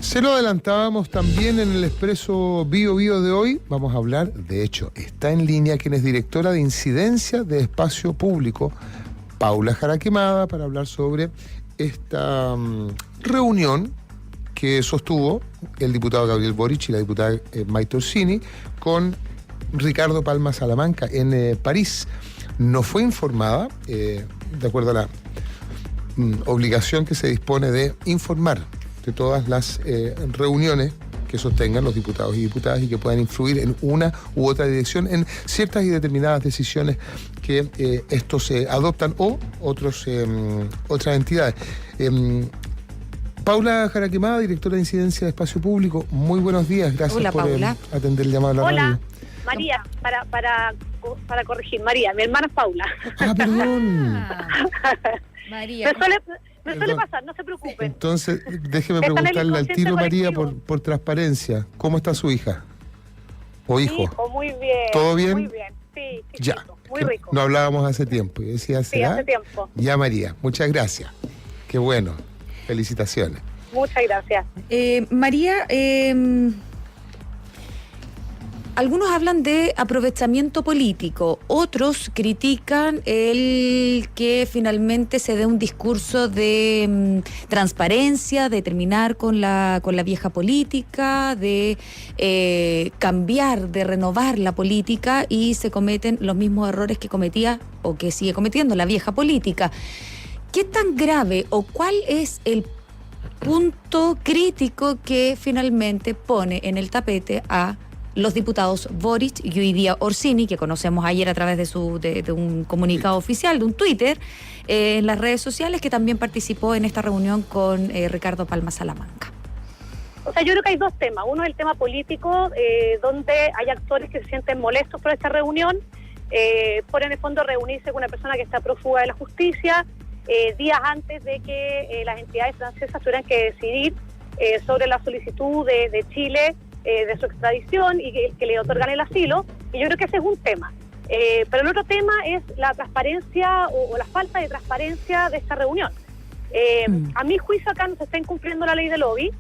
Se lo adelantábamos también en el Expreso Bio Bio de hoy. Vamos a hablar, de hecho, está en línea quien es directora de Incidencia de Espacio Público, Paula Jara Quemada, para hablar sobre esta reunión que sostuvo el diputado Gabriel Boric y la diputada Maite Orsini con Ricardo Palma Salamanca en París. No fue informada, de acuerdo a la obligación que se dispone de informar de todas las reuniones que sostengan los diputados y diputadas y que puedan influir en una u otra dirección en ciertas y determinadas decisiones que estos adoptan o otras entidades. Paula Jara Quemada, directora de Incidencia de Espacio Público, muy buenos días, gracias. Hola, por atender el llamado a la radio. Hola, María, para corregir, María, mi hermana es Paula. Ah, perdón. María. Me suele pasar, no se preocupen. Entonces, déjeme preguntarle al tiro, María, por transparencia, ¿cómo está su hija o hijo? Mi hijo, muy bien. ¿Todo bien? Muy bien, sí, Ya, chiquito, muy rico. No hablábamos hace tiempo. Y decía, Sí, hace tiempo. Ya, María, muchas gracias. Qué bueno, felicitaciones. Muchas gracias. María, algunos hablan de aprovechamiento político, otros critican el que finalmente se dé un discurso de transparencia, de terminar con la vieja política, de cambiar, de renovar la política y se cometen los mismos errores que cometía o que sigue cometiendo la vieja política. ¿Qué tan grave o cuál es el punto crítico que finalmente pone en el tapete a los diputados Boric y hoy día Orsini, que conocemos ayer a través de un comunicado oficial, de un Twitter, en las redes sociales, que también participó en esta reunión con Ricardo Palma Salamanca? O sea, yo creo que hay dos temas. Uno es el tema político, donde hay actores que se sienten molestos por esta reunión, por en el fondo reunirse con una persona que está prófuga de la justicia, días antes de que las entidades francesas tuvieran que decidir sobre la solicitud de Chile de su extradición y que le otorgan el asilo, y yo creo que ese es un tema. Pero el otro tema es la transparencia o la falta de transparencia de esta reunión. A mi juicio acá no se está incumpliendo la ley de lobby,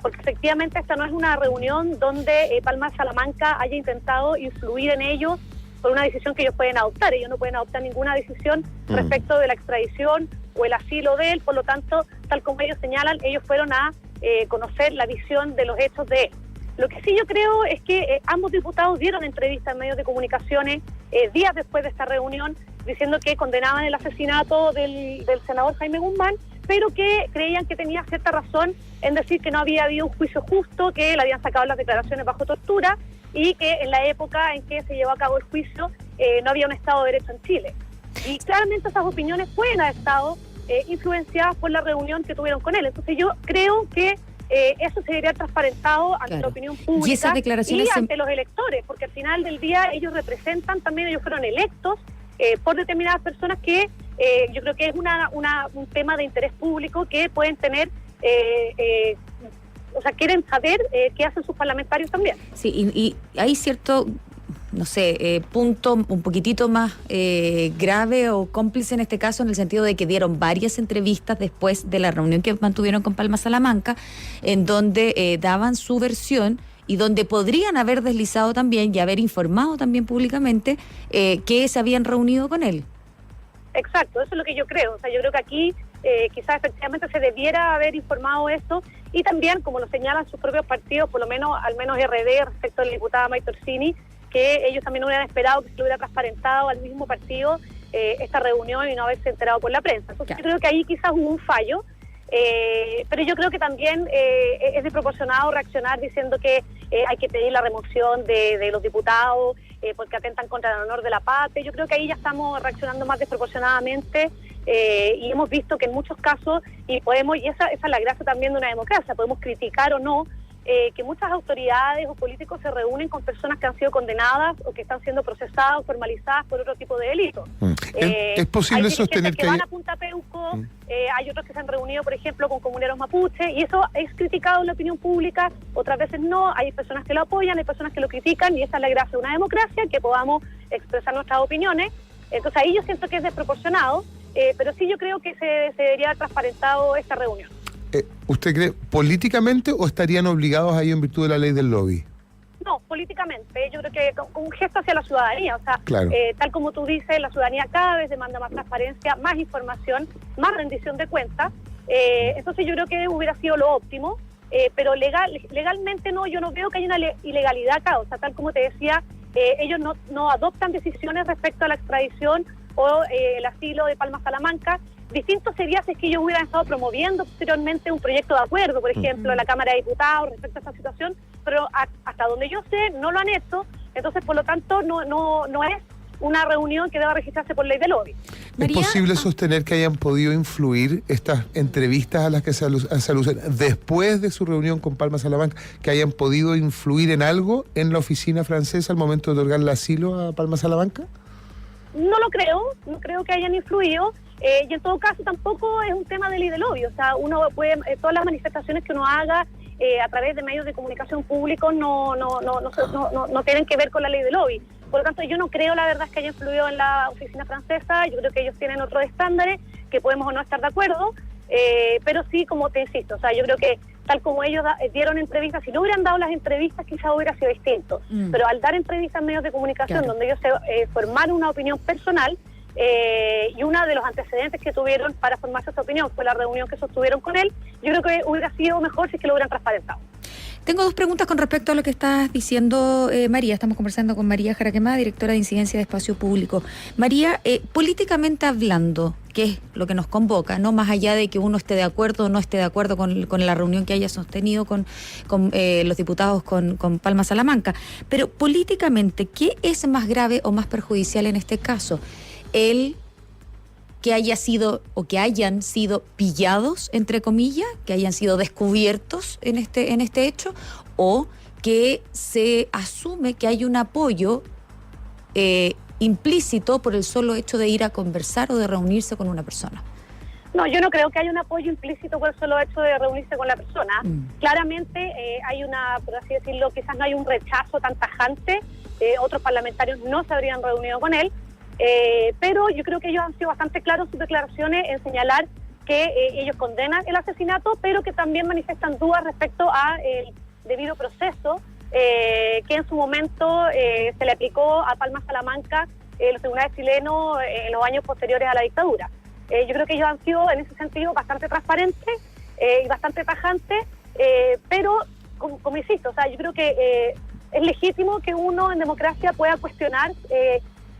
porque efectivamente esta no es una reunión donde Palma Salamanca haya intentado influir en ellos por una decisión que ellos pueden adoptar. Ellos no pueden adoptar ninguna decisión respecto de la extradición o el asilo de él, por lo tanto, tal como ellos señalan, ellos fueron a conocer la visión de los hechos de él. Lo que sí yo creo es que ambos diputados dieron entrevistas en medios de comunicaciones días después de esta reunión, diciendo que condenaban el asesinato del senador Jaime Guzmán, pero que creían que tenía cierta razón en decir que no había habido un juicio justo, que le habían sacado las declaraciones bajo tortura y que en la época en que se llevó a cabo el juicio no había un Estado de Derecho en Chile. Y claramente esas opiniones pueden haber estado influenciadas por la reunión que tuvieron con él. Entonces yo creo que eso se debería transparentado ante la opinión pública y, esas declaraciones ante los electores, porque al final del día ellos representan también, ellos fueron electos por determinadas personas que yo creo que es un tema de interés público que pueden tener, o sea, quieren saber qué hacen sus parlamentarios también. Sí, y hay cierto, no sé, punto un poquitito más grave o cómplice en este caso, en el sentido de que dieron varias entrevistas después de la reunión que mantuvieron con Palma Salamanca, en donde daban su versión y donde podrían haber deslizado también y haber informado también públicamente que se habían reunido con él. Exacto, eso es lo que yo creo. O sea, yo creo que aquí quizás efectivamente se debiera haber informado eso, y también, como lo señalan sus propios partidos, por lo menos, al menos RD, respecto a la diputada Maite Orsini, que ellos también hubieran esperado que se lo hubiera transparentado al mismo partido esta reunión y no haberse enterado por la prensa. Entonces yo creo que ahí quizás hubo un fallo, pero yo creo que también es desproporcionado reaccionar diciendo que hay que pedir la remoción de los diputados porque atentan contra el honor de la patria. Yo creo que ahí ya estamos reaccionando más desproporcionadamente y hemos visto que en muchos casos, y esa es la gracia también de una democracia, podemos criticar o no, que muchas autoridades o políticos se reúnen con personas que han sido condenadas o que están siendo procesadas o formalizadas por otro tipo de delitos. ¿Es posible sostener que van a Punta Peuco, hay otros que se han reunido, por ejemplo, con comuneros mapuche, y eso es criticado en la opinión pública, otras veces no, hay personas que lo apoyan, hay personas que lo critican, y esa es la gracia de una democracia, que podamos expresar nuestras opiniones. Entonces ahí yo siento que es desproporcionado, pero sí yo creo que se debería haber transparentado esta reunión. ¿Usted cree políticamente o estarían obligados a ello en virtud de la ley del lobby? No, políticamente, yo creo que con un gesto hacia la ciudadanía, o sea, Claro. Tal como tú dices, la ciudadanía cada vez demanda más transparencia, más información, más rendición de cuentas, entonces yo creo que hubiera sido lo óptimo, pero legalmente no, yo no veo que haya una ilegalidad acá, o sea, tal como te decía, ellos no adoptan decisiones respecto a la extradición o el asilo de Palma Salamanca. Distinto sería si es que ellos hubieran estado promoviendo posteriormente un proyecto de acuerdo, por ejemplo, en la Cámara de Diputados respecto a esta situación, pero hasta donde yo sé no lo han hecho, entonces por lo tanto no es una reunión que deba registrarse por ley de lobby. María, ¿Es posible sostener que hayan podido influir estas entrevistas a las que se alucen después de su reunión con Palma Salamanca, que hayan podido influir en algo en la oficina francesa al momento de otorgarle asilo a Palma Salamanca? No lo creo, no creo que hayan influido. Y en todo caso tampoco es un tema de ley de lobby, o sea, uno puede, todas las manifestaciones que uno haga a través de medios de comunicación públicos no tienen que ver con la ley de lobby. Por lo tanto, yo no creo, la verdad, que haya influido en la oficina francesa. Yo creo que ellos tienen otros estándares que podemos o no estar de acuerdo, pero sí, como te insisto, o sea, yo creo que tal como ellos dieron entrevistas, si no hubieran dado las entrevistas quizás hubiera sido distinto, pero al dar entrevistas en medios de comunicación, claro, donde ellos se formaron una opinión personal, y uno de los antecedentes que tuvieron para formarse esa opinión fue la reunión que sostuvieron con él, yo creo que hubiera sido mejor si es que lo hubieran transparentado. Tengo dos preguntas con respecto a lo que estás diciendo, María. Estamos conversando con María Jaraquemada, directora de Incidencia de Espacio Público. María, políticamente hablando, ¿qué es lo que nos convoca? No más allá de que uno esté de acuerdo o no esté de acuerdo con la reunión que haya sostenido con los diputados con Palma Salamanca. Pero políticamente, ¿qué es más grave o más perjudicial en este caso? El que haya sido o que hayan sido pillados, entre comillas, que hayan sido descubiertos en este hecho, o que se asume que hay un apoyo implícito por el solo hecho de ir a conversar o de reunirse con una persona. No, yo no creo que haya un apoyo implícito por el solo hecho de reunirse con la persona. Claramente hay una, por así decirlo, quizás no hay un rechazo tan tajante, otros parlamentarios no se habrían reunido con él, pero yo creo que ellos han sido bastante claros en sus declaraciones en señalar que ellos condenan el asesinato, pero que también manifiestan dudas respecto a el debido proceso que en su momento se le aplicó a Palma Salamanca los tribunales chilenos en los años posteriores a la dictadura. Yo creo que ellos han sido en ese sentido bastante transparentes y bastante tajantes, pero como insisto, o sea, yo creo que es legítimo que uno en democracia pueda cuestionar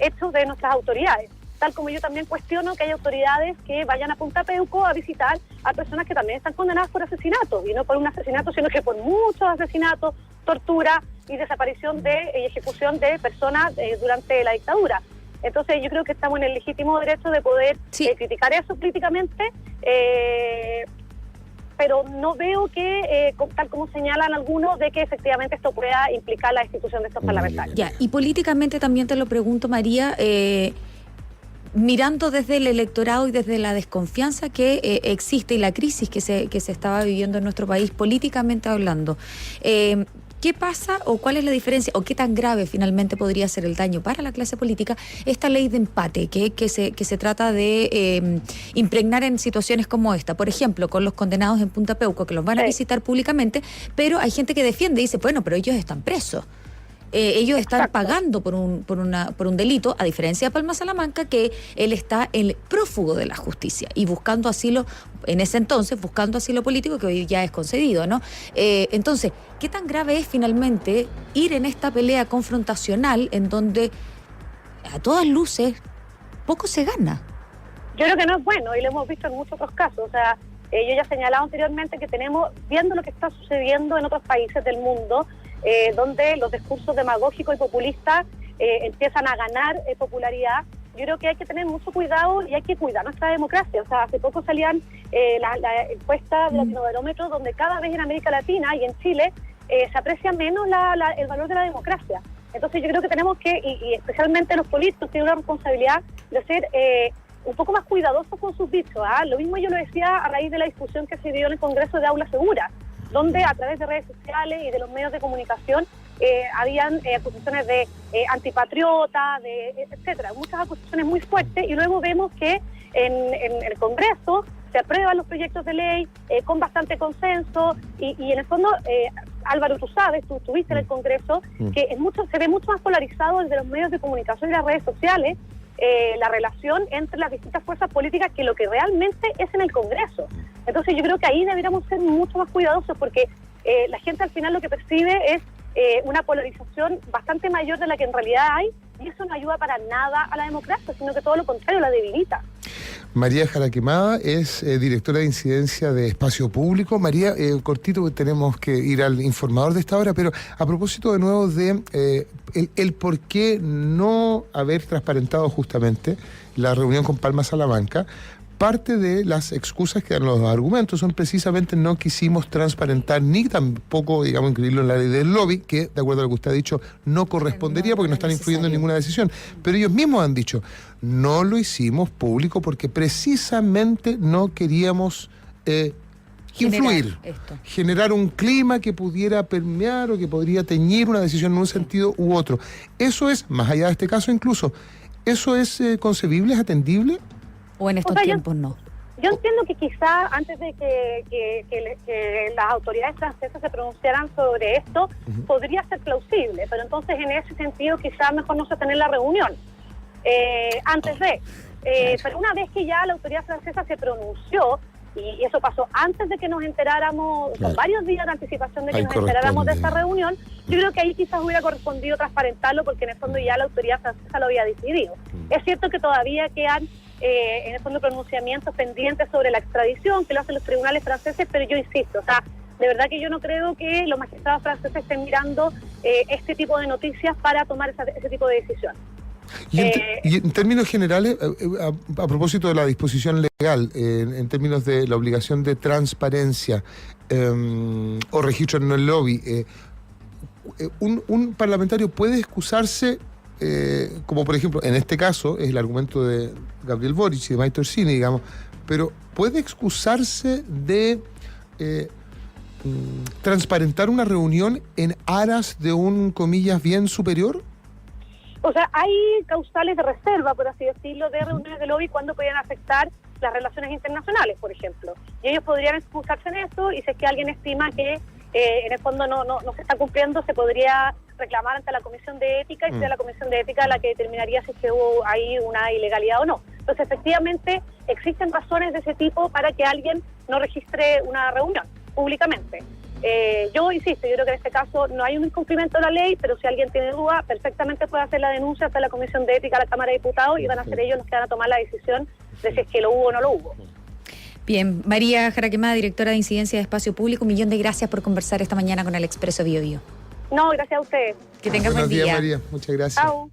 hechos de nuestras autoridades, tal como yo también cuestiono que hay autoridades que vayan a Punta Peuco a visitar a personas que también están condenadas por asesinato, y no por un asesinato, sino que por muchos asesinatos, tortura y desaparición y ejecución de personas durante la dictadura. Entonces yo creo que estamos en el legítimo derecho de poder criticar eso políticamente, pero no veo que, tal como señalan algunos, de que efectivamente esto pueda implicar la destitución de estos parlamentarios. Ya, y políticamente también te lo pregunto, María, mirando desde el electorado y desde la desconfianza que existe y la crisis que se estaba viviendo en nuestro país, políticamente hablando, ¿qué pasa o cuál es la diferencia o qué tan grave finalmente podría ser el daño para la clase política esta ley de empate que se trata de impregnar en situaciones como esta? Por ejemplo, con los condenados en Punta Peuco, que los van a visitar públicamente, pero hay gente que defiende y dice, bueno, pero ellos están presos. Ellos están pagando por un delito, a diferencia de Palma Salamanca, que él está el prófugo de la justicia y buscando asilo, en ese entonces, buscando asilo político que hoy ya es concedido, ¿no? Entonces, ¿qué tan grave es finalmente ir en esta pelea confrontacional en donde a todas luces poco se gana? Yo creo que no es bueno y lo hemos visto en muchos otros casos. O sea, yo ya he señalado anteriormente que viendo lo que está sucediendo en otros países del mundo, donde los discursos demagógicos y populistas empiezan a ganar popularidad, yo creo que hay que tener mucho cuidado y hay que cuidar nuestra democracia. O sea, hace poco salían la encuesta de Latinobarómetro, donde cada vez en América Latina y en Chile se aprecia menos el valor de la democracia. Entonces yo creo que tenemos que, y especialmente los políticos, tienen una responsabilidad de ser un poco más cuidadosos con sus dichos. Lo mismo yo lo decía a raíz de la discusión que se dio en el Congreso de Aula Segura, donde a través de redes sociales y de los medios de comunicación habían acusaciones de antipatriota, etcétera, muchas acusaciones muy fuertes, y luego vemos que en el Congreso se aprueban los proyectos de ley con bastante consenso y en el fondo, Álvaro, tú sabes, tú estuviste en el Congreso, que se ve mucho más polarizado desde los medios de comunicación y las redes sociales la relación entre las distintas fuerzas políticas que lo que realmente es en el Congreso. Entonces yo creo que ahí deberíamos ser mucho más cuidadosos porque la gente al final lo que percibe es una polarización bastante mayor de la que en realidad hay y eso no ayuda para nada a la democracia, sino que todo lo contrario, la debilita. María Jaraquemada es directora de incidencia de Espacio Público. María, cortito, tenemos que ir al informador de esta hora, pero a propósito de nuevo de el por qué no haber transparentado justamente la reunión con Palma Salamanca, parte de las excusas que dan los argumentos son precisamente no quisimos transparentar ni tampoco, digamos, incluirlo en la ley del lobby, que, de acuerdo a lo que usted ha dicho, no correspondería porque no están influyendo en ninguna decisión. Pero ellos mismos han dicho, no lo hicimos público porque precisamente no queríamos influir, generar un clima que pudiera permear o que podría teñir una decisión en un sentido u otro. Eso es, más allá de este caso incluso, ¿eso es concebible, es atendible? ¿O en estos tiempos no? Yo entiendo que quizá antes de que las autoridades francesas se pronunciaran sobre esto, podría ser plausible, pero entonces en ese sentido quizá mejor no sostener la reunión antes de. Pero una vez que ya la autoridad francesa se pronunció, y eso pasó antes de que nos enteráramos, con varios días de anticipación de que nos enteráramos de esta reunión, yo creo que ahí quizás hubiera correspondido transparentarlo porque en el fondo ya la autoridad francesa lo había decidido. Es cierto que todavía quedan en el fondo pronunciamientos pendientes sobre la extradición que lo hacen los tribunales franceses, pero yo insisto, o sea, de verdad que yo no creo que los magistrados franceses estén mirando este tipo de noticias para tomar ese tipo de decisión. Y en términos generales, a propósito de la disposición legal, en términos de la obligación de transparencia o registro en el lobby, un parlamentario puede excusarse, como por ejemplo, en este caso, es el argumento de Gabriel Boric y de Maite Orsini, digamos, pero puede excusarse de transparentar una reunión en aras de un, comillas, bien superior. O sea, hay causales de reserva, por así decirlo, de reuniones de lobby cuando podrían afectar las relaciones internacionales, por ejemplo. Y ellos podrían excusarse en eso y si es que alguien estima que en el fondo no se está cumpliendo, se podría reclamar ante la Comisión de Ética y sería la Comisión de Ética la que determinaría si es que hubo ahí una ilegalidad o no. Entonces, efectivamente, existen razones de ese tipo para que alguien no registre una reunión públicamente. Yo insisto, yo creo que en este caso no hay un incumplimiento de la ley, pero si alguien tiene duda, perfectamente puede hacer la denuncia hasta la Comisión de Ética a la Cámara de Diputados y van a ser ellos los que van a tomar la decisión de si es que lo hubo o no lo hubo. Bien, María Jaraquemada, directora de Incidencia de Espacio Público, 1.000.000 de gracias por conversar esta mañana con el Expreso Bio Bio. No, gracias a ustedes. Que tengas buen día. Buenos días, María. Muchas gracias. Chao.